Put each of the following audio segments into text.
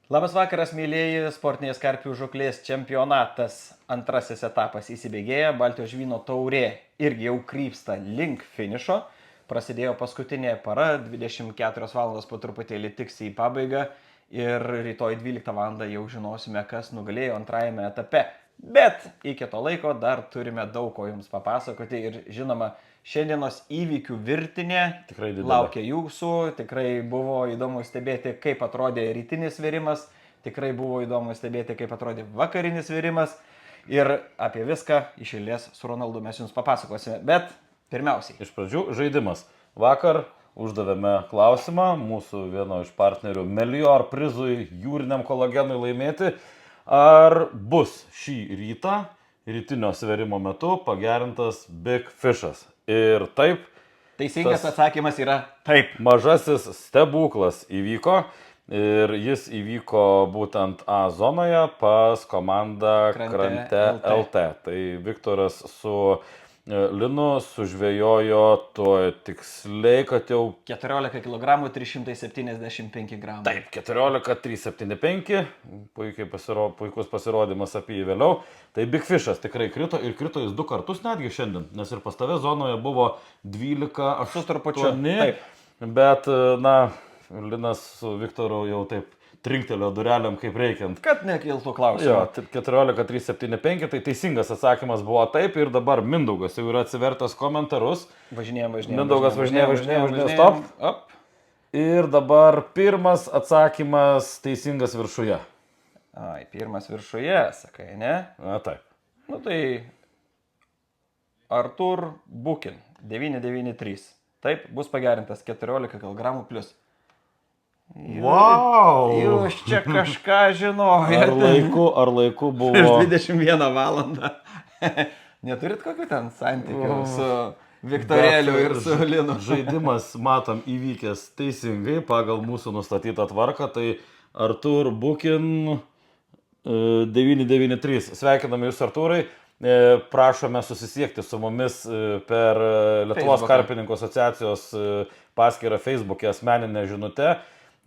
Labas vakaras, mėlyjeji, sportinės karpių žuklės čempionatas. Antrasis etapas įsibėgėja, Baltijos žvyno taurė irgi jau krypsta link finišo. Prasidėjo paskutinė para, 24 valandos po truputėlį tiksi į pabaigą ir rytoj 12 val. Jau žinosime, kas nugalėjo antrajame etape. Bet iki to laiko dar turime daug ko jums papasakoti ir žinoma, šiandienos įvykių virtinė Tikrai didelė. laukia jūsų, tikrai buvo įdomu stebėti, kaip atrodė rytinis svėrimas, tikrai buvo įdomu stebėti, kaip atrodė vakarinis svėrimas ir apie viską iš eilės su Ronaldu mes jums papasakosime. Bet pirmiausiai. Iš pradžių žaidimas. Vakar uždavėme klausimą mūsų vieno iš partnerių Melior prizui jūriniam kolagenui laimėti. Ar bus šį rytą, rytinio svėrimo metu, pagerintas Big Fishas? Ir taip. Teisingas atsakymas yra taip. Mažasis stebuklas įvyko ir jis įvyko būtent A zonoje pas komandą Krante LT. Tai Viktoras su Linu sužvejojo to tiksliai, kad jau 14 kg 375 gramų. Taip, 14,375, puikus pasirodymas apie jį vėliau. Tai Big Fishas tikrai krito ir krito jis 2 kartus netgi šiandien, nes ir pas tave zonoje buvo 12,8, bet, Linas su Viktoru jau taip trinktelio dureliam kaip reikiant. Kad nekiltų klausimų. Jo, 14,375, tai teisingas atsakymas buvo taip ir dabar Mindaugas jau yra atsivertęs komentarus. Važinėjom. Mindaugas važinėja, stop. Op. Ir dabar pirmas atsakymas teisingas viršuje. Ai, pirmas viršuje, sakai, ne? Na taip. Nu tai Artur Bukin, 993. Taip, bus pagerintas 14 kg plus. Wow! Jūs čia kažką žinojate. Ar laiku buvo... Prieš 21 valandą. Neturit kokių ten santykių su Viktorėliu ir su Linu? Žaidimas, matom, įvykęs teisingai pagal mūsų nustatytą tvarką. Tai Artur Bukin 993. Sveikiname jūs, Artūrai. Prašome susisiekti su mumis per Lietuvos karpininkų asociacijos paskyrą Facebook'e asmeninę žinutę.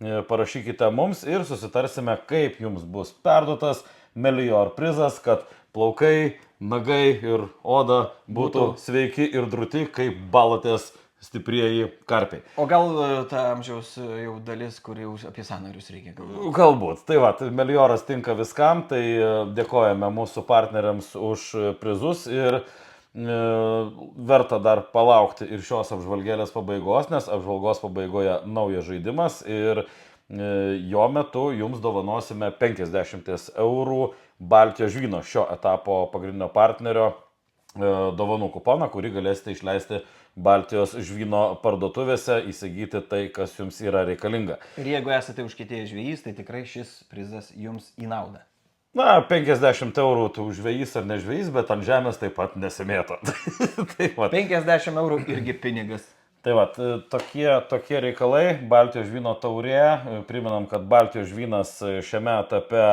Parašykite mums ir susitarsime, kaip jums bus perduotas Melior prizas, kad plaukai, nagai ir oda būtų sveiki ir drūti, kaip balotės stiprieji karpiai. O gal ta amžiaus jau dalis, kur jau apie sąnarius reikia galvoti? Galbūt. Tai va, Melioras tinka viskam, tai dėkojame mūsų partneriams už prizus ir verta dar palaukti ir šios apžvalgėlės pabaigos, nes apžvalgos pabaigoje naujas žaidimas ir jo metu jums dovanosime 50 eurų Baltijos žvyno šio etapo pagrindinio partnerio dovanų kuponą, kurį galėsite išleisti Baltijos žvyno parduotuvėse, įsigyti tai, kas jums yra reikalinga. Ir jeigu esate užkietėjęs žvejys, tai tikrai šis prizas jums į naudą. 50 eurų tu žvejys ar nežvejys, bet ant žemės taip pat nesimėto. 50 eurų irgi pinigas. Tai va, tokie reikalai, Baltijos žvyno taurė. Priminam, kad Baltijos žvynas šiame etape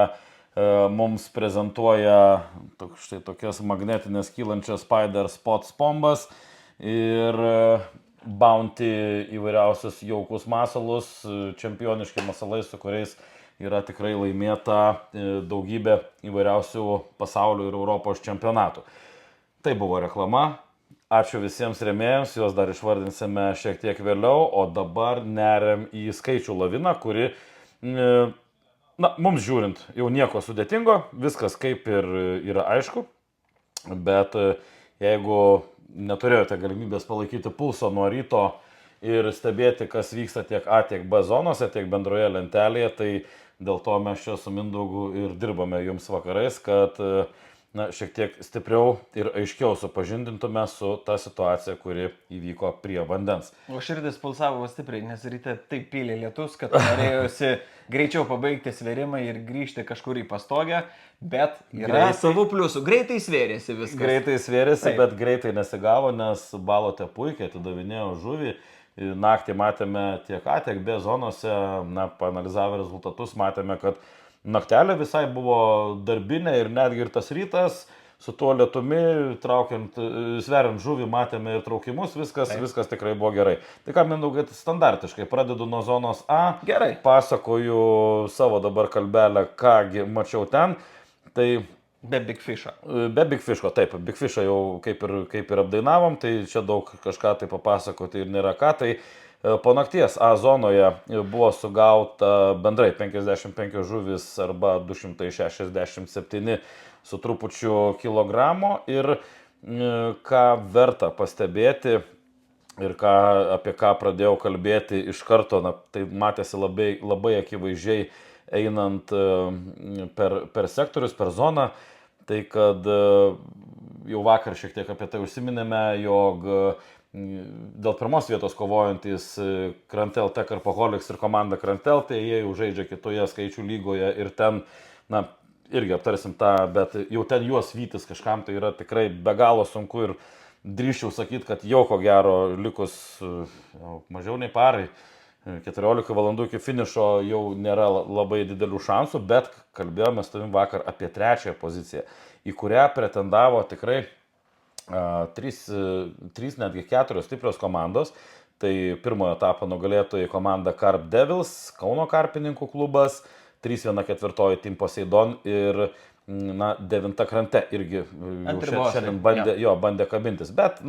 mums prezentuoja štai tokias magnetinės kylančias Spider Spots bombas ir Bounty įvairiausius jaukus masalus, čempioniški masalai, su kuriais yra tikrai laimėta daugybė įvairiausių pasaulio ir Europos čempionatų. Tai buvo reklama. Ačiū visiems rėmėjams, juos dar išvardinsime šiek tiek vėliau, o dabar neriam į skaičių laviną, kuri, mums žiūrint, jau nieko sudėtingo, viskas kaip ir yra aišku, bet jeigu neturėjote galimybės palaikyti pulso nuo ryto ir stebėti, kas vyksta tiek A, tiek B zonose, tiek bendroje lentelėje, tai dėl to mes čia su Mindaugu ir dirbame jums vakarais, kad šiek tiek stipriau ir aiškiau supažindintume su ta situacija, kuri įvyko prie vandens. O širdis pulsavo stipriai, nes ryte taip pylė lietus, kad norėjosi greičiau pabaigti svėrimą ir grįžti kažkur į pastogę, bet yra savų pliusų. Greitai svėrėsi viskas. Greitai svėrėsi, bet greitai nesigavo, nes balote puikiai, atidavinėjo žuvį. Naktį matėme tiek A, tiek B zonose, paanalizavę rezultatus, matėme, kad naktelė visai buvo darbinė ir netgi ir tas rytas su tuo lietumi, traukiant, sveriant žuvį, matėme ir traukimus, viskas tikrai buvo gerai. Tai ką, Mindaugai, standartiškai pradedu nuo zonos A. Gerai. Pasakoju savo dabar kalbelę, kągi mačiau ten. Tai Be Big Fish'o. Be Big Fish'o, taip, Big Fish'ą jau kaip ir apdainavom, tai čia daug kažką tai papasakoti ir nėra ką. Tai po nakties A zonoje buvo sugauta bendrai 55 žuvis arba 267 su trupučiu kilogramo ir ką verta pastebėti ir apie ką pradėjau kalbėti iš karto, tai matėsi labai akivaizdžiai einant per sektorius, per zoną. Tai kad jau vakar šiek tiek apie tai užsiminėme, jog dėl pirmos vietos kovojantis Krantel-T Karpoholiks ir komanda Krantel, tai jie jau žaidžia kitoje skaičių lygoje ir ten, irgi aptarsim tą, bet jau ten juos vytis kažkam tai yra tikrai be galo sunku ir drįščiau sakyti, kad jau ko gero likus mažiau nei parai, 14 valandų iki finišo jau nėra labai didelių šansų, bet kalbėjome su tavim vakar apie trečiąją poziciją, į kurią pretendavo tikrai 3, netgi 4 stiprios komandos. Tai pirmojo etapo nugalėtojai komanda Carp Devils, Kauno karpininkų klubas, 3-1-4 Team Poseidon ir 9 Krante irgi šiandien bandė kabintis. Bet,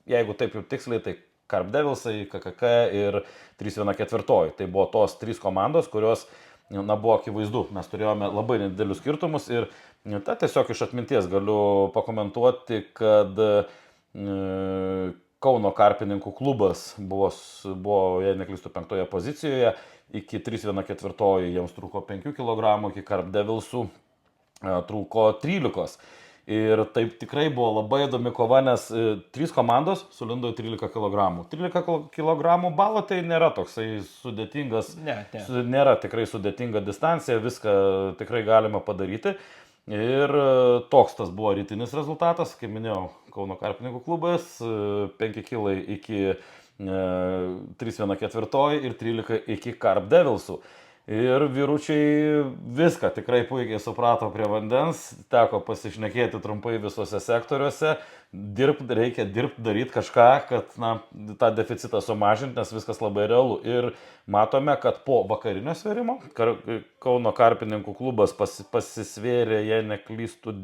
jeigu taip jau tiksliai, tai Carp Devilsai, KKK ir 3-1-4. Tai buvo tos 3 komandos, kurios, buvo akivaizdu. Mes turėjome labai nedidelius skirtumus ir tiesiog iš atminties galiu pakomentuoti, kad Kauno karpininkų klubas buvo jei neklystu, 5 pozicijoje, iki 3-1-4 jiems trūko 5 kg, iki Carp Devilsų trūko 13. Ir taip tikrai buvo labai įdomi kova, nes 3 komandos sulindo į 13 kg. 13 kg balo tai nėra toksai sudėtingas, nėra tikrai sudėtinga distancija, viską tikrai galima padaryti. Ir toks tas buvo rytinis rezultatas, kaip minėjau, Kauno karpininkų klubas, 5 kilai iki 3-1-4 ir 13 iki Carp Devilsų. Ir vyručiai viską tikrai puikiai suprato prie vandens, teko pasišnekėti trumpai visose sektoriuose, reikia dirbti, daryti kažką, kad tą deficitą sumažinti, nes viskas labai realu. Ir matome, kad po vakarinio svėrimo Kauno karpininkų klubas pasisvėrė, jei neklystų,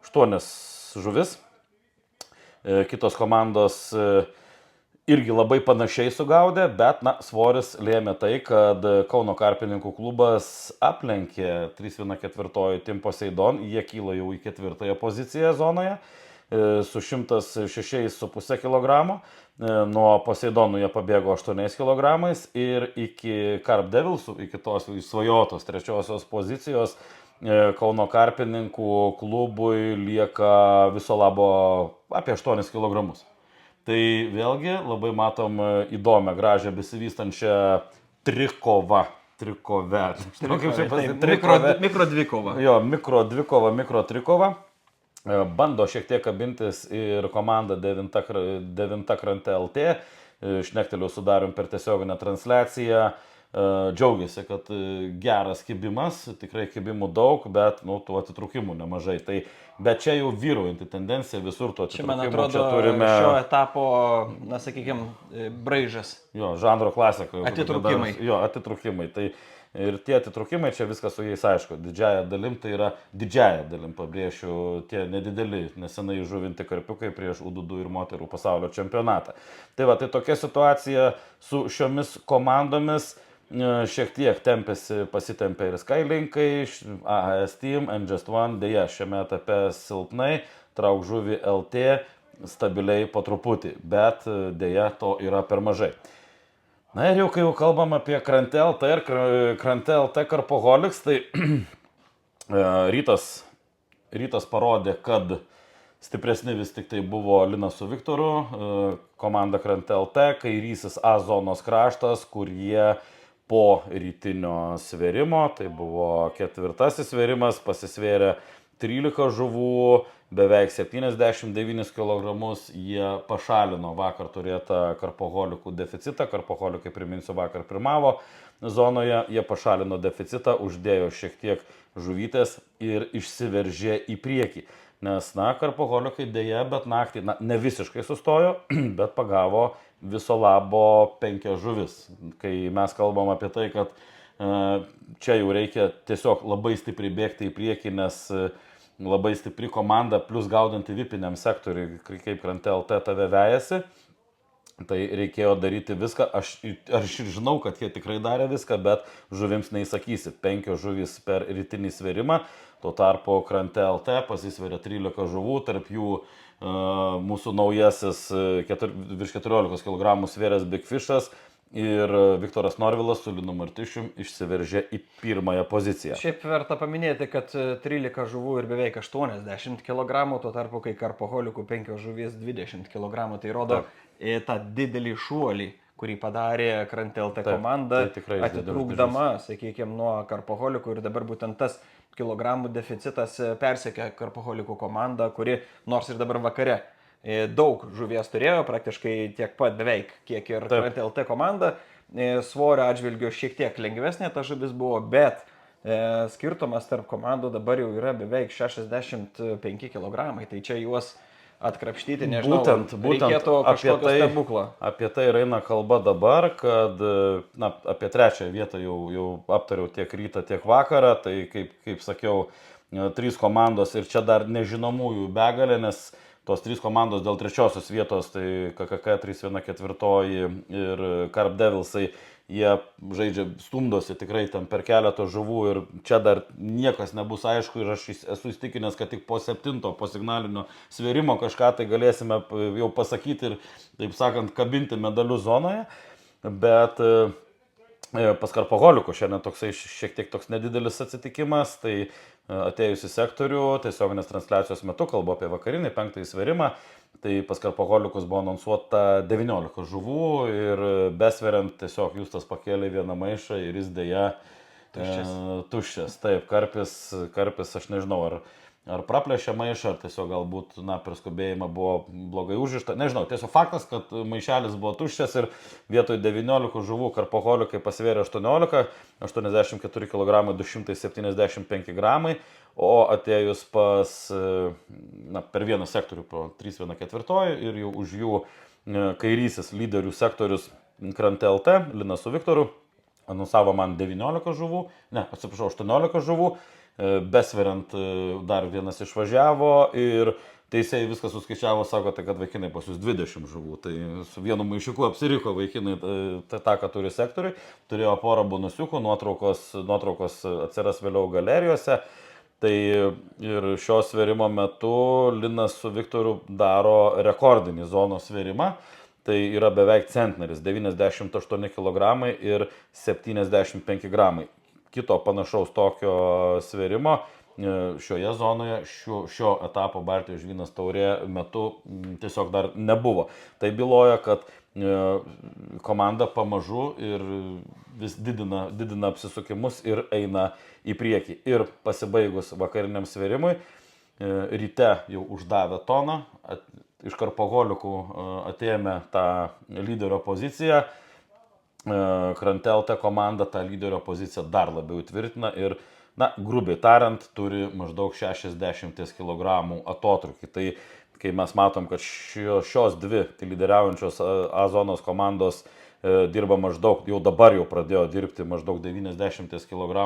8 žuvis. Kitos komandos irgi labai panašiai sugaudė, bet svoris lėmė tai, kad Kauno karpininkų klubas aplenkė 3-1-4 Team Poseidon, jie kyla jau į 4 poziciją zonoje su 106,5 kg, nuo Poseidonų jie pabėgo 8 kg ir iki Carp Devilsų, iki tos svajotos 3 pozicijos Kauno karpininkų klubui lieka viso labo apie 8 kg. Tai vėlgi labai matom įdomią, gražią, besivystančią trikovą. Mikro dvikova. Jo, mikro dvikova, mikro trikova. Bando šiek tiek kabintis ir komanda 9 Krante LT. Šnekteliu sudarim per tiesioginę transliaciją. Džiaugiasi, kad geras kibimas, tikrai kibimų daug, bet tų atitrūkimų nemažai. Bet čia jau vyraujanti tendencija visur tų atitrūkimų. Čia, man atrodo, turime šio etapo, braižas. Jo, žanro klasika. Atitrūkimai. Jo, atitrūkimai. Tai ir tie atitrūkimai, čia viskas su jais aišku. Didžiąją dalim, pabrėšiu, tie nedideli, nesenai žuvinti karpiukai prieš U22 ir moterų pasaulio čempionatą. Tai tokia situacija su šiomis komandomis. Šiek tiek pasitempė ir Skylinkai, AHS Team, Just One, dėja šiame etape silpnai, Trauk žuvį LT stabiliai po truputį, bet dėja to yra per mažai. Ir kai jau kalbam apie Krantel-T ir Krantel-T Karpoholiks, tai rytas parodė, kad stipresni vis tik tai buvo Linas su Viktoru, komanda Krantel-T, kairysis A zonos kraštas, kur jie po rytinio svėrimo, tai buvo 4 svėrimas, pasisvėrė 13 žuvų, beveik 79 kg, jie pašalino vakar turėtą karpoholikų deficitą. Karpoholikai, priminsiu, vakar pirmavo zonoje, jie pašalino deficitą, uždėjo šiek tiek žuvytės ir išsiveržė į priekį. Nes, karpoholikai dėja, bet naktį, ne visiškai sustojo, bet pagavo viso labo 5 žuvis. Kai mes kalbam apie tai, kad čia jau reikia tiesiog labai stipriai bėgti į priekį, nes labai stipri komanda, plus gaudanti vipiniam sektoriui, kaip Krante LT tave vejasi, tai reikėjo daryti viską. Aš ir žinau, kad jie tikrai darė viską, bet žuvims neįsakysi. 5 žuvys per rytinį svėrimą, tuo tarpu Krante LT pasisvėrė 13 žuvų, tarp jų mūsų naujasis virš 14 kg svėręs Big Fishas ir Viktoras Norvilas su Linu Martišium išsiveržė į pirmąją poziciją. Šiaip verta paminėti, kad 13 žuvų ir beveik 80 kg, tuo tarpu kai karpoholikų 5 žuvies 20 kg, tai rodo tą didelį šuolį, kurį padarė Krante LT komanda, atitrūkdama, sakykime, nuo karpoholikų, ir dabar būtent tas kilogramų deficitas persekė karpoholikų komandą, kuri nors ir dabar vakare daug žuvies turėjo, praktiškai tiek pat beveik, kiek ir Krante LT komanda, svorio atžvilgiu šiek tiek lengvesnė ta žuvis buvo, bet skirtumas tarp komandų dabar jau yra beveik 65 kg, tai čia juos atkrapštyti, nežinau, reikėtų kažkokio stebuklo. Apie tai eina kalba dabar, kad apie 3 vietą jau aptariau tiek rytą, tiek vakarą, tai kaip sakiau, 3 komandos ir čia dar nežinomųjų begalė, nes tos 3 komandos dėl 3 vietos, tai KKK 314 ir Carp Devilsai, jie žaidžia, stumdosi tikrai ten per keletą žuvų ir čia dar niekas nebus aišku ir aš esu įstikinęs, kad tik po 7, po signalinio svėrimo kažką tai galėsime jau pasakyti ir, taip sakant, kabinti medalius zonoje, bet pas karpoholikų šiandien toksai šiek tiek toks nedidelis atsitikimas, tai atėjus į sektorių, tiesioginės transliacijos metu, kalbu apie vakarinį 5 svėrimą, tai pas karpoholikus buvo anonsuota 19 žuvų ir besveriant tiesiog Justas pakėlė vieną maišą ir jis dėja tuščias. Taip, karpis, aš nežinau, ar praplėšė maišą, ar tiesiog galbūt, per skubėjimą buvo blogai užrišta. Nežinau, tiesiog faktas, kad maišelis buvo tuščias ir vietoj 19 žuvų karpoholikai pasvėrė 18, 84 kg, 275 gramai, o atėjus per vieną sektorių po 3-1-4 ir jau už jų kairysis lyderių sektorius Krante LT, Linas su Viktoru, anonsavo man 18 žuvų, besveriant dar vienas išvažiavo ir teisėjai viską suskaičiavo, sako, tai kad vaikinai pas jūs 20 žuvų, tai su vienu maišiuku apsiriko vaikinai tą, ką turi sektoriui, turėjo porą bonusiukų, nuotraukos atsiras vėliau galerijose, tai ir šio svėrimo metu Linas su Viktoru daro rekordinį zonos svėrimą. Tai yra beveik centneris, 98 kg ir 75 gramai. Kito panašaus tokio svėrimo šioje zonoje, šio etapo Baltijos žvynas taurė metu tiesiog dar nebuvo. Tai byloja, kad komanda pamažu ir vis didina apsisukimus ir eina į priekį. Ir pasibaigus vakariniam svėrimui, ryte jau uždavė toną, iš karpoholikų atėjome tą lyderio poziciją, Krante LT komanda tą lyderio poziciją dar labiau įtvirtina ir, grubiai tariant, turi maždaug 60 kg atotrūkį. Tai kai mes matom, kad šios dvi lyderiaujančios A zonos komandos dirba maždaug, jau dabar jau pradėjo dirbti maždaug 90 kg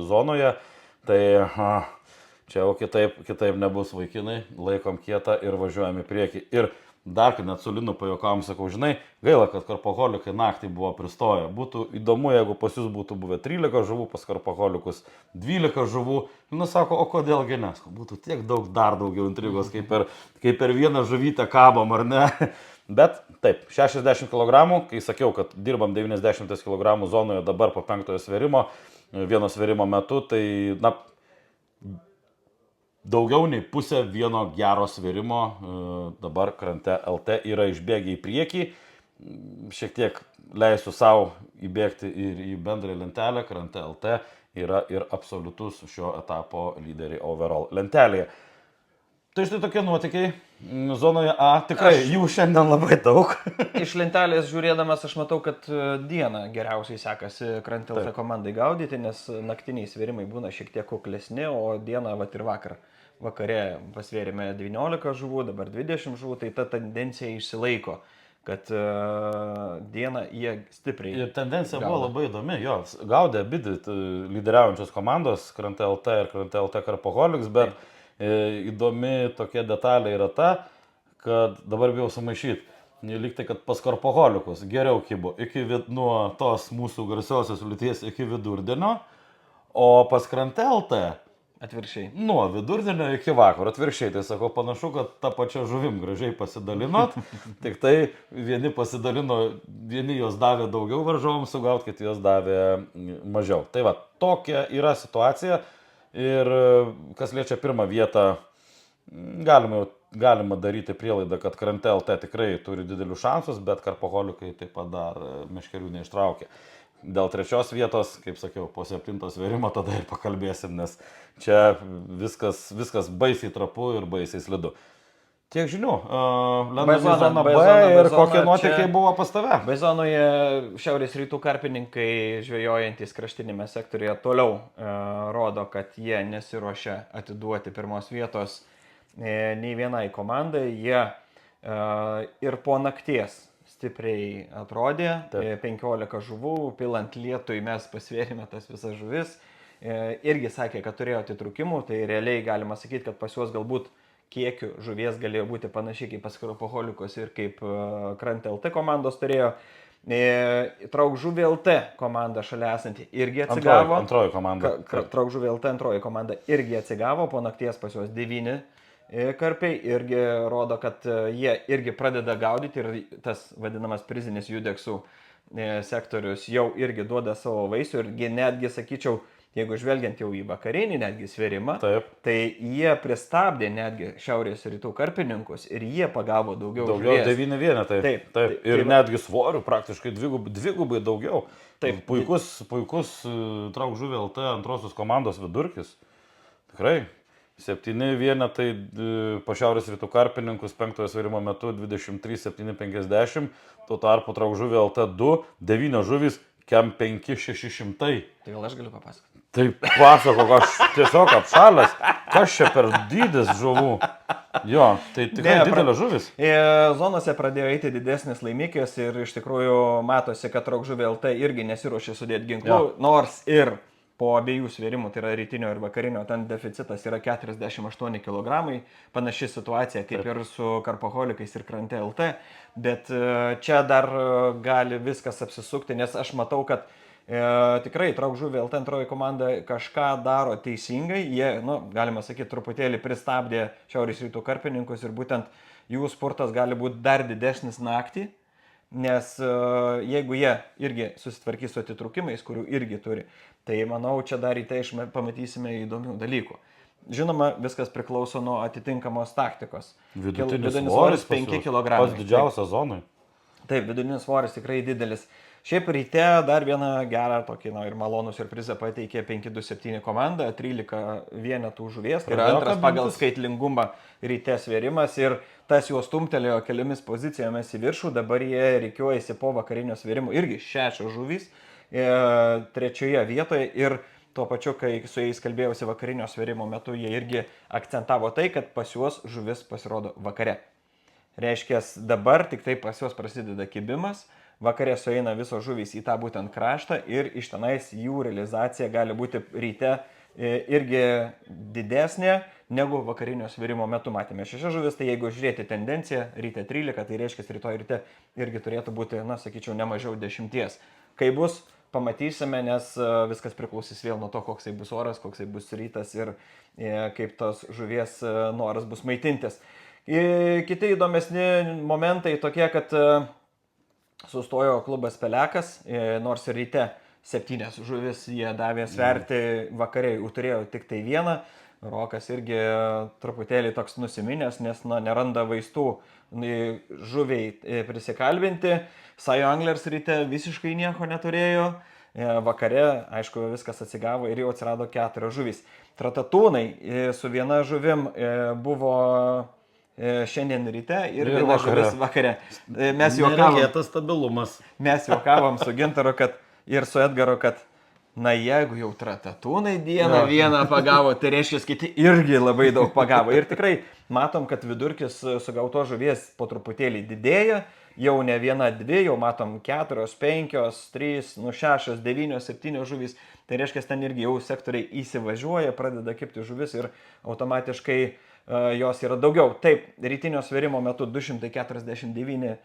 zonoje, tai čia jau kitaip nebus, vaikinai, laikom kietą ir važiuojam į priekį. Ir dar, kad net su Linu pajuokavom, sakau, žinai, gaila, kad karpoholikai naktį buvo pristoję. Būtų įdomu, jeigu pas jūs būtų buvę 13 žuvų, pas karpoholikus 12 žuvų. Linu sako, o kodėlgi ne? Būtų tiek dar daugiau intrigos, kaip per vieną žuvytę kabom, ar ne? Bet taip, 60 kg, kai sakiau, kad dirbam 90 kg zonoje dabar po 5 svėrimo, vieno svėrimo metu, tai, daugiau nei pusė vieno gero svėrimo dabar Krante LT yra išbėgę į priekį. Šiek tiek leisiu savo įbėgti ir į bendrąją lentelę. Krante LT yra ir absoliutus šio etapo lyderiai overall lentelėje. Tai štai tokie nuotykiai zonoje A. Tikrai jų šiandien labai daug. Iš lentelės žiūrėdamas aš matau, kad dieną geriausiai sekasi Krantelta komandai gaudyti, nes naktiniai svėrimai būna šiek tiek kuklesni, o dieną vat ir vakare pasvėrėme 19 žuvų, dabar 20 žuvų, tai ta tendencija išsilaiko, kad dieną jie stipriai. Ir tendencija buvo labai įdomi, jo, gaudė abidvi lyderiaujančios komandos, Krantelta ir Krantelta Karpoholiks, bet įdomi tokia detalė yra ta, kad dabar bijau sumaišyti, lyg tai, kad pas Karpoholikus geriau kibo nuo tos mūsų garsiosios liūties iki vidurdienio, o pas Krantelta atvirkščiai. Nuo vidurdienio iki vakaro, atvirkščiai, tai sako, panašu, kad tą pačią žuvim gražiai pasidalinot, tik tai vieni pasidalino, vieni jos davė daugiau varžovams sugauti, kiti jos davė mažiau. Tai va, tokia yra situacija. Ir kas liečia pirmą vietą, galima daryti prielaidą, kad Krantelta tikrai turi didelius šansus, bet Karpoholikai taip pat dar meškerių neištraukė. Dėl trečios vietos, kaip sakiau, po 7 svėrimo tada ir pakalbėsim, nes čia viskas baisiai trapu ir baisiai slidu. Tiek žinių. Zona B ir kokie nuotykiai buvo pas tave? Bezonoje šiaurės rytų karpininkai žvejojantis kraštinėme sektoriuje toliau rodo, kad jie nesiruošia atiduoti pirmos vietos nei vienai komandai. Jie ir po nakties stipriai atrodė. Taip. 15 žuvų, pilant lietui mes pasvėrėme tas visas žuvis. Irgi sakė, kad turėjo atitrūkimų, tai realiai galima sakyti, kad pas juos galbūt kiekių žuvies galėjo būti panašiai kaip pas Karpoholikus ir kaip Krantelta komandos turėjo. Traukžuvė LT komanda šalia esanti irgi atsigavo. Antroji komanda. Traukžuvė LT antroji komanda irgi atsigavo, po nakties pas juos 9 karpiai irgi rodo, kad jie irgi pradeda gaudyti ir tas vadinamas prizinis judeksų sektorius jau irgi duoda savo vaisių ir netgi, sakyčiau, jeigu žvelgiant jau į vakarinį netgi svėrimą, taip, tai jie pristabdė netgi šiaurės rytų karpininkus ir jie pagavo daugiau žuvies. 9 vienetai. Taip. Ir netgi svorių praktiškai dvigubai daugiau. Taip. Puikus Traukžuvė LT antrosios komandos vidurkis. Tikrai. 7 vienetai po šiaurės rytų karpininkus 5 svėrimo metu 23-750, tuo tarpu Traukžuvė LT 2, 9 žuvis, kem 5-600. Tai gal aš galiu papasakoti? Taip, pasakok, aš tiesiog apšalęs, kas čia per dydis žuvų. Jo, tai tikrai didelė žuvis. Zonose pradėjo eiti didesnis laimikis ir iš tikrųjų matosi, kad Traukžuvė LT irgi nesiruošė sudėti ginklų, nors ir po abiejų svėrimų, tai yra rytinio ir vakarinio, ten deficitas yra 48 kg, panaši situacija kaip ir su Karpoholikais ir Krante LT, bet čia dar gali viskas apsisukti, nes aš matau, kad tikrai Traukžuvė LT antroji komanda kažką daro teisingai, jie, galima sakyti, truputėlį pristabdė šiaurės rytų karpininkus ir būtent jų spurtas gali būti dar didesnis naktį, nes jeigu jie irgi susitvarkys su atitrūkimais, kurių irgi turi, tai manau, čia dar į tai pamatysime įdomių dalykų. Žinoma, viskas priklauso nuo atitinkamos taktikos. Vidutinis svoris 5 kg. Pats didžiausias zonai. Taip, vidutinis svoris tikrai didelis. Šiaip ryte dar vieną gerą tokį ir malonų siurprizą pateikė 527 komanda, 13 vienetų žuvies, tai yra antras pagal skaitlingumą ryte svėrimas ir tas juos stumtelėjo keliomis pozicijomis į viršų, dabar jie rikiuojasi po vakarinio svėrimų irgi 6 žuvys, 3 vietoje ir tuo pačiu, kai su jais kalbėjausi vakarinio svėrimo metu, jie irgi akcentavo tai, kad pas juos žuvis pasirodo vakare. Reiškia, dabar tik tai pas juos prasideda kibimas, vakare sueina visos žuvys į tą būtent kraštą ir iš tenais jų realizacija gali būti ryte irgi didesnė negu vakarinio svėrimo metu matėme 6 žuvis, tai jeigu žiūrėti tendenciją, ryte 13, tai reiškia, rytoj ryte irgi turėtų būti, sakyčiau, ne mažiau 10. Kai bus, pamatysime, nes viskas priklausys vėl nuo to, koksai bus oras, koksai bus rytas ir kaip tos žuvies noras bus maitintis. Kiti įdomesni momentai tokie, kad sustojo klubas Pelekas, nors ir ryte 7 žuvis jie davė sverti, vakariai turėjo tik tai 1. Rokas irgi truputėlį toks nusiminęs, nes neranda vaistų žuviai prisikalbinti. Sajo Anglers ryte visiškai nieko neturėjo. Vakare, aišku, viskas atsigavo ir jau atsirado 4 žuvys. Tratatūnai su viena žuvim buvo šiandien ryte ir viena vakare. žuvis vakare. Mes juokavom. Neregėtas stabilumas. Mes juokavom su Gintaru ir su Edgaru, kad na jeigu jau tratatūnai dieną vieną pagavo, tai reiškia, kiti irgi labai daug pagavo. Ir tikrai matom, kad vidurkis sugauto žuvies po truputėlį didėja. Jau ne viena, dvi, jau matom 4, 5, 3, 6, 9, 7 žuvys. Tai reiškia, ten irgi jau sektoriai įsivažiuoja, pradeda kipti žuvis ir automatiškai jos yra daugiau. Taip, rytinio svėrimo metu 249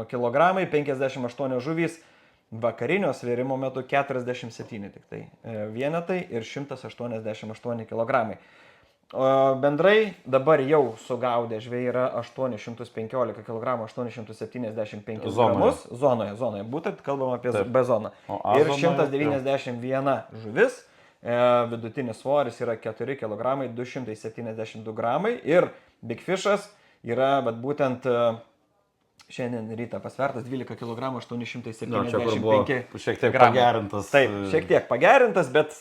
kg, 58 žuvys. Vakarinio svėrimo metu 47 tik tai vienetai ir 188 kg. Bendrai dabar jau sugaudę žvėjai yra 815 kg, 875 Zonoje. Zonoje. Būtent kalbam apie B zoną. Ir 191 žuvis, vidutinis svoris yra 4 kg, 272 gramai ir Big Fish'as yra būtent šiandien rytą pasvertas 12 kg 875 šiek tiek gramų. pagerintas. Taip, šiek tiek pagerintas, bet,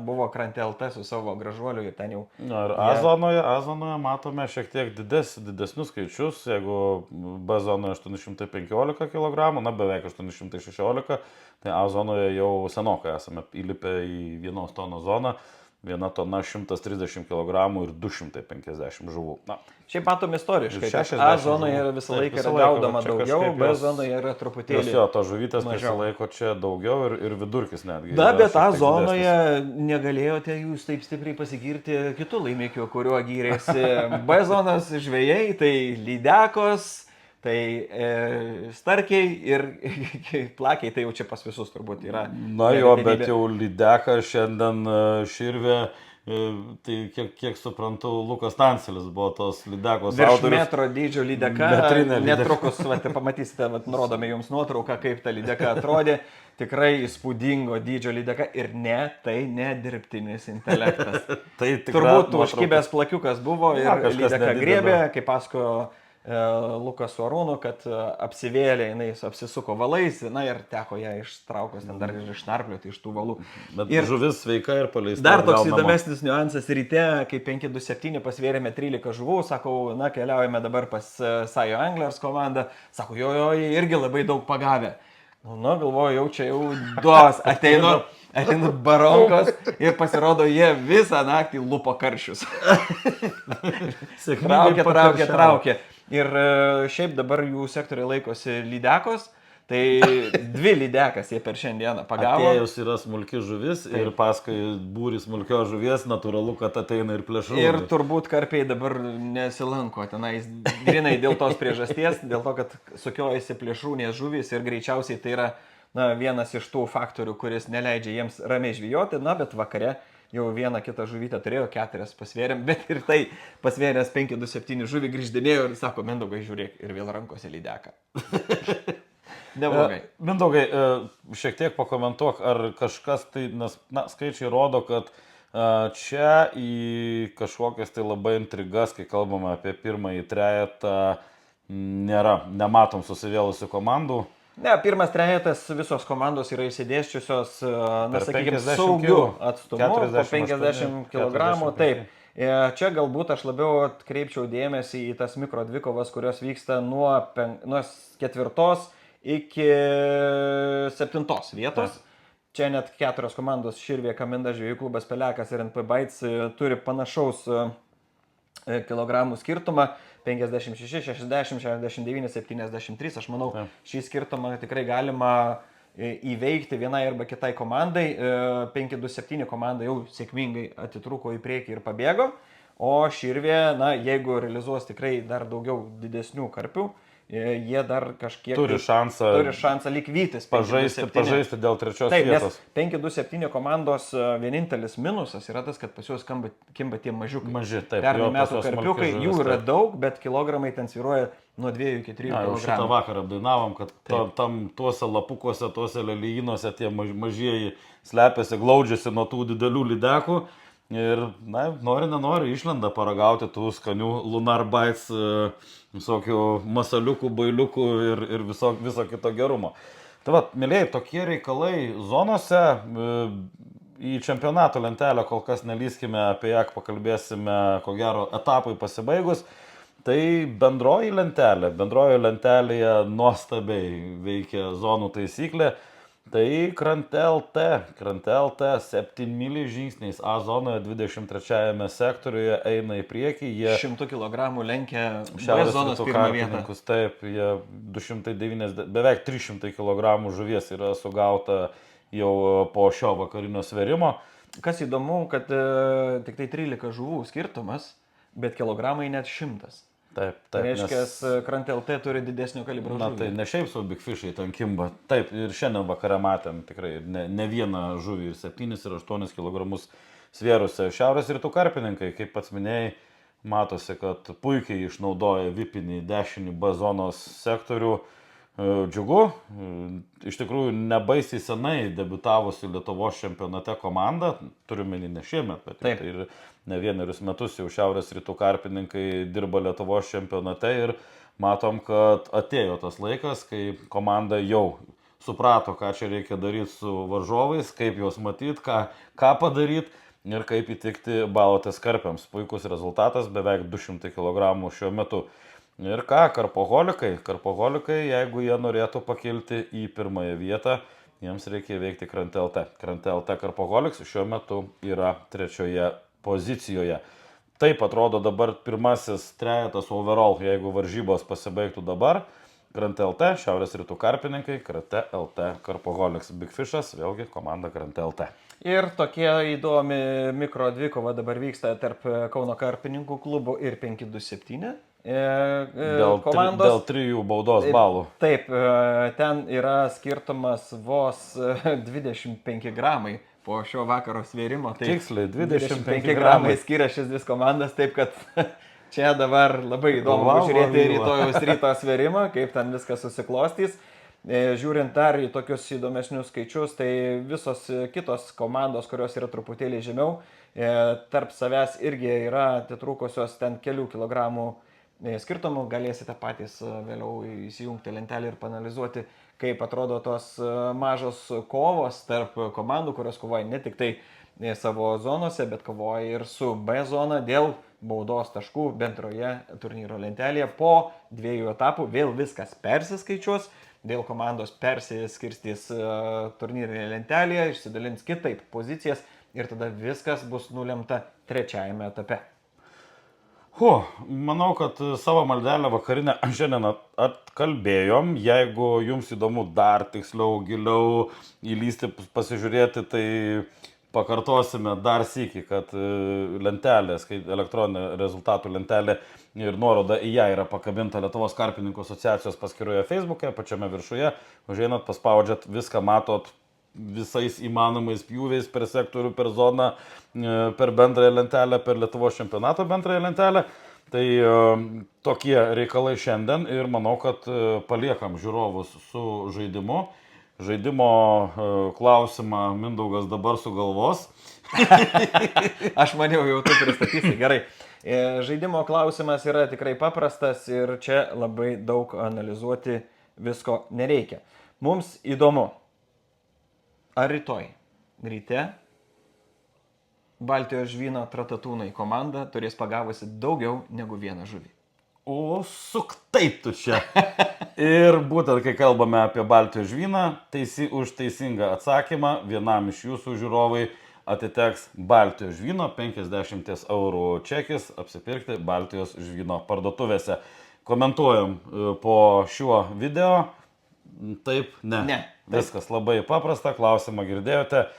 buvo krante LT su savo gražuoliu ir ten jau. Ir A-zonoje matome šiek tiek didesnius skaičius, jeigu B zonoje 815 kg, beveik 816, tai A-zonoje jau senokai esame įlipę į 1 tonos zoną. 1 tona 130 kg ir 250 žuvų. Šiaip matom istoriškai, kad A zonoje yra visą laiką yra gaudama daugiau, B zonoje yra truputėlį. Jo, to žuvytės prisilaiko čia daugiau ir vidurkis netgi. Na, bet A zonoje negalėjote jūs taip stipriai pasigirti kitų laimikių, kuriuo gyrėsi B zonos žvėjai, tai lydekos. Tai starkiai ir plakiai, tai jau čia pas visus turbūt yra. Na jo, bet jau lydeka šiandien širvė, tai kiek suprantu, Lukas Tancelis buvo tos lydekos autorius. Virš metro dydžio lydeka, netrukus nurodome pamatysite jums nuotrauką, kaip ta lydeka atrodė. Tikrai įspūdingo dydžio lydeka ir tai ne dirbtinis intelektas. Tai turbūt užkibęs plakiukas buvo ir lydeka griebė, kaip pasakojo Lukas su Arūnu, kad apsivėlė, jinai apsisuko valais, ir teko ją ištraukus, ten dar ir išnarplioti iš tų valų. Bet ir žuvis sveika ir paleista. Dar toks įdomesnis niuansas ryte, kai 527 pasvėrėme 13 žuvų, sakau, keliaujame dabar pas Sajo Anglers komandą, sako, jo, irgi labai daug pagavę. Galvoju, jau čia jau duos, ateinu baronkos ir pasirodo, jie visą naktį lupo karšius. Traukė. Ir šiaip dabar jų sektoriai laikosi lydekos, tai 2 lydekas jie per šiandieną pagavo. Atėjus yra smulki žuvis ir paskui būri smulkio žuvies, natūralu, kad ateina ir plėšrūnai. Ir turbūt karpiai dabar nesilanko tenais grinai dėl tos priežasties, dėl to, kad sukiojasi plėšrūnės žuvis ir greičiausiai tai yra vienas iš tų faktorių, kuris neleidžia jiems ramiai žvijoti, bet vakare jau vieną kitą žuvytę turėjo, 4 pasvėrėm, bet ir tai pasvėręs 527 žuvį grįždinėjo ir sako, Mindaugai, žiūrėk, ir vėl rankose lydeka. Neblogai. Mindaugai, šiek tiek pakomentuok, ar kažkas tai, nes skaičiai rodo, kad čia į kažkokias tai labai intrigas, kai kalbame apie pirmąjį trejetą, nematom susivėlusių komandų. Ne, pirmas trejetas visos komandos yra įsidėščiusios, sakykime, saugių atstumų, po 50 kg, taip. Čia galbūt aš labiau atkreipčiau dėmesį į tas mikro dvikovas, kurios vyksta nuo 4 iki 7 vietos. Čia net 4 komandos Širvė, Kaminda, Žvejų klubas Pelekas ir NP Baits turi panašaus kilogramų skirtumą. 56, 60, 69, 73. Aš manau, šį skirtumą tikrai galima įveikti vienai arba kitai komandai. 527 komanda jau sėkmingai atitrūko į priekį ir pabėgo. O Širvė, jeigu realizuos tikrai dar daugiau didesnių karpių, jie dar kažkiek turi šansą likvytis. Pažaisti dėl 3 vietos. Nes 527 komandos vienintelis minusas yra tas, kad pas juos kimba tie mažiukai. Maži, taip. Pernai metų karpiukai, jų yra daug, bet kilogramai ten svyruoja nuo 2 iki 3 kg. Šitą vakarą apdainavom, kad tuose lapukuose, tuose lelyjinuose tie mažieji slepiasi, glaudžiasi nuo tų didelių lydekų. Ir, nenori, išlenda paragauti tų skanių Lunar Bites, visokių masaliukų, bailiukų ir viso kito gerumo. Tai va, mėlyjei, tokie reikalai zonose, į čempionato lentelę kol kas nelyskime, apie ją pakalbėsime, ko gero, etapui pasibaigus. Tai bendroji lentelėje nuostabiai veikia zonų taisyklė. Tai Krante LT 7 mylių žingsniais A zonoje 23 sektoriuje eina į priekį. Jie 100 kg lenkia Šiaurės zonos rytų pirmą vietą. karpininkus, taip, jie 290, beveik 300 kg žuvies yra sugauta jau po šio vakarinio svėrimo. Kas įdomu, kad tik tai 13 žuvų skirtumas, bet kilogramai net 100. Taip, Reiškia, Krante LT turi didesnio kalibro Na žuvį. tai ne šiaip su Big Fishai ten kimba. Taip, ir šiandien vakare matėm tikrai ne vieną žuvį, ir 7 ir 8 kg svėrusią. Šiaurės rytų karpininkai, kaip pats minėjai, matosi, kad puikiai išnaudoja vipinį dešinį B zonos sektorių. Džiugu, iš tikrųjų nebaisiai senai debiutavusi Lietuvos čempionate komanda, turime ne šiemet, bet Taip. ir ne vienerius metus jau Šiaurės rytų karpininkai dirba Lietuvos čempionate ir matom, kad atėjo tas laikas, kai komanda jau suprato, ką čia reikia daryti su varžovais, kaip juos matyti, ką padaryti ir kaip įtikti balotės karpiams. Puikus rezultatas, beveik 200 kg šiuo metu. Ir ką, karpoholikai, jeigu jie norėtų pakilti į pirmąją vietą, jiems reikia įveikti Krante LT. Krante LT karpoholiks šiuo metu yra 3 pozicijoje. Taip atrodo dabar pirmasis trejetas overall, jeigu varžybos pasibaigtų dabar. Krante LT, Šiaurės rytų karpininkai, Krante LT karpoholiks. Big Fishas, vėlgi komanda Krante LT. Ir tokia įdomi mikro dvikova dabar vyksta tarp Kauno karpininkų klubų ir 527 komandos. Dėl 3 baudos balų. Taip, ten yra skirtumas vos 25 gramai po šio vakaro svėrimo. Tai Tiksliai, 25 gramai skiria šias 2 komandas, taip kad čia dabar labai įdomu žiūrėti rytojaus ryto svėrimą, kaip ten viskas susiklostys. Žiūrint dar į tokius įdomesnius skaičius, tai visos kitos komandos, kurios yra truputėlį žemiau, tarp savęs irgi yra atitrūkusios ten kelių kilogramų skirtumų. Galėsite patys vėliau įsijungti lentelę ir panalizuoti, kaip atrodo tos mažos kovos tarp komandų, kurios kovoja ne tik tai savo zonose, bet kovoja ir su B zona dėl baudos taškų bendroje turnyro lentelėje. Po 2 etapų vėl viskas persiskaičiuos. Dėl komandos persiskirstys turnyrinėje lentelėje, išsidalins kitaip pozicijas ir tada viskas bus nulemta 3 etape. Manau, kad savo maldelę vakarinę šiandien atkalbėjom. Jeigu jums įdomu dar tiksliau, giliau įlysti, pasižiūrėti, tai pakartosime dar sykį, kad lentelės, kai elektroninė rezultatų lentelė ir nuoroda į ją yra pakabinta Lietuvos karpininkų asociacijos paskyroje Facebook'e, pačiame viršuje. Užeinat, paspaudžiat, viską matot visais įmanomais pjūviais per sektorių, per zoną, per bendrąją lentelę, per Lietuvos čempionato bendrąją lentelę. Tai tokie reikalai šiandien ir manau, kad paliekam žiūrovus su žaidimu. Žaidimo klausimą Mindaugas dabar sugalvos. Aš maniau, jau tu pristatysi. Gerai. Žaidimo klausimas yra tikrai paprastas ir čia labai daug analizuoti visko nereikia. Mums įdomu, ar rytoj ryte Baltijos žvyno Tratatūnai komanda turės pagavusi daugiau negu vieną žuvį? O suktai tu čia. Ir būtent, kai kalbame apie Baltijos žvyną, už teisingą atsakymą vienam iš jūsų žiūrovai atiteks Baltijos žvyno 50 eurų čekis apsipirkti Baltijos žvyno parduotuvėse. Komentuojam po šiuo video. Taip, ne. Viskas labai paprasta, klausimą girdėjote.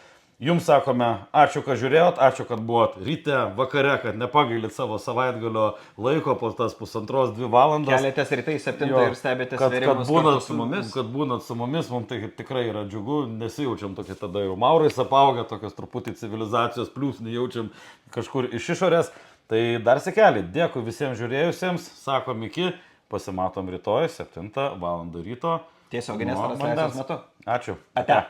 Jums sakome, ačiū, kad žiūrėjot, ačiū, kad buvot ryte, vakare, kad nepagailit savo savaitgalio laiko po tas 1,5–2 valandas. Keliatės rytai 7 ir stebėte svėrimus kartu su mumis. Kad būnat su mumis, mums tai tikrai yra džiugu, nesijaučiam tokie tada jau maurais apaugę, tokios truputį civilizacijos pliūpsnį jaučiam kažkur iš išorės. Tai dar sekelį, dėkui visiems žiūrėjusiems, sakom iki, pasimatom rytoj 7 val. Ryto. Tiesioginės transliacijos metu. Ačiū. Ate.